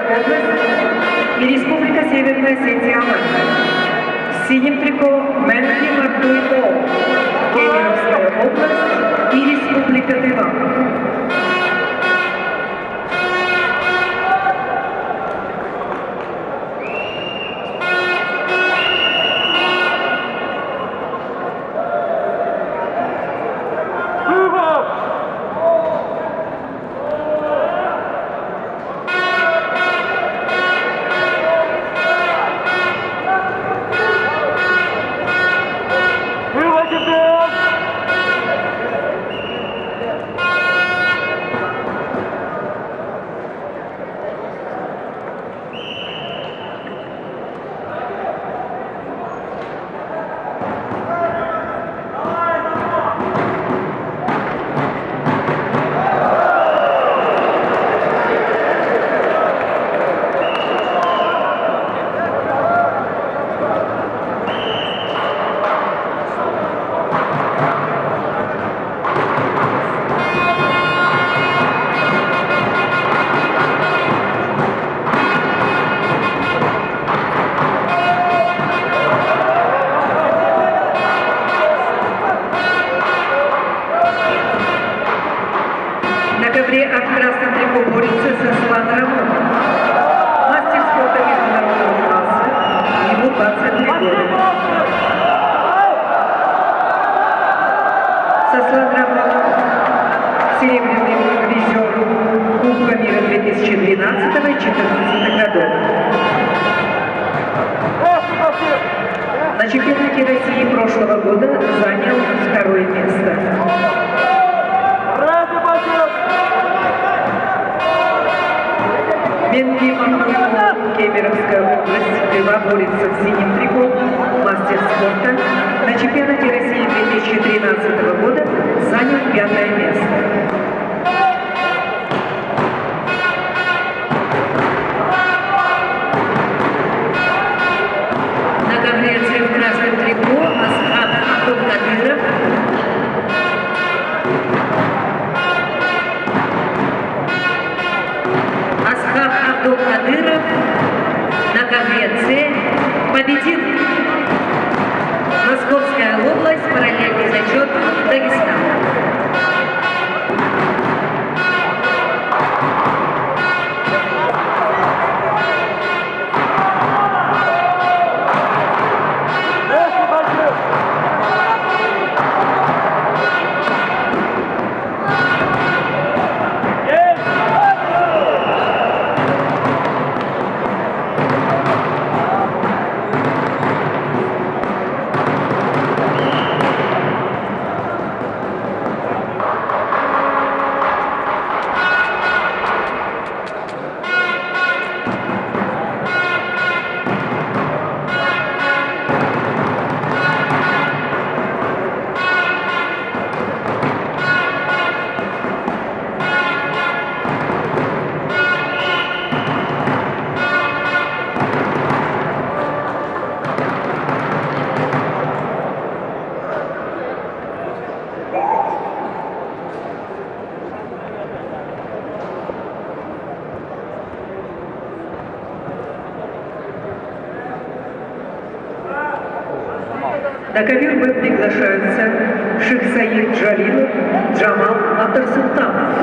Московская область и Республика Северная Осетия. В синем трико Менки Мартуйто, Кемеровская область и Республика Тыва. В красном трико борется Сослан Рамон, мастер спорта международного класса, ему 23 года. Сослан Рамон, серебряный призер Кубка мира 2012 и 2014 годов. На чемпионате России прошлого года занял второе место. Менки Мартуйто, Кемеровская область, Тыва борется в синем трико, мастер спорта. На чемпионате России 2013 года занял 5-е место. На конвенции в красном трико Асхат Абдулкадыров. Абдулкадыров на конвенции победил. Московская область, параллельный зачет Дагестан. На ковер приглашаются Шихсаид Джалилов, Джамал Атарсултанов.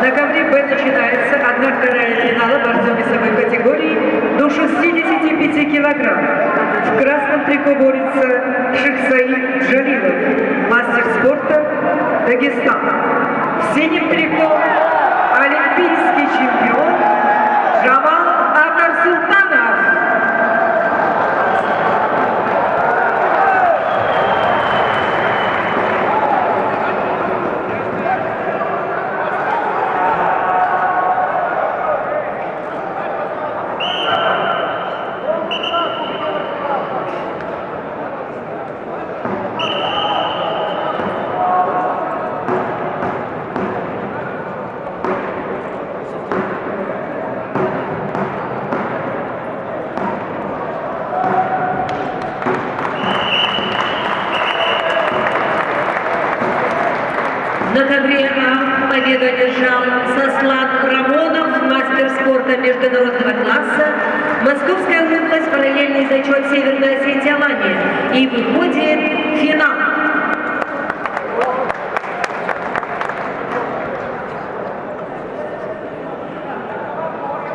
На ковре Б начинается 1/2 финала борцов весовой категории до 65 килограмм. В красном трико борется Шихсаид Джалилов, мастер спорта Дагестан. В синем трико олимпийский чемпион Джамал Атарсултанов. На ковре А победу одержал Сослан Рамонов, мастер спорта международного класса, Московская область, параллельный зачет Северная Осетия, Алания. И выходит в финал.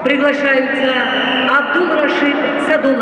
Приглашаются Абдул-Рашид Садулов.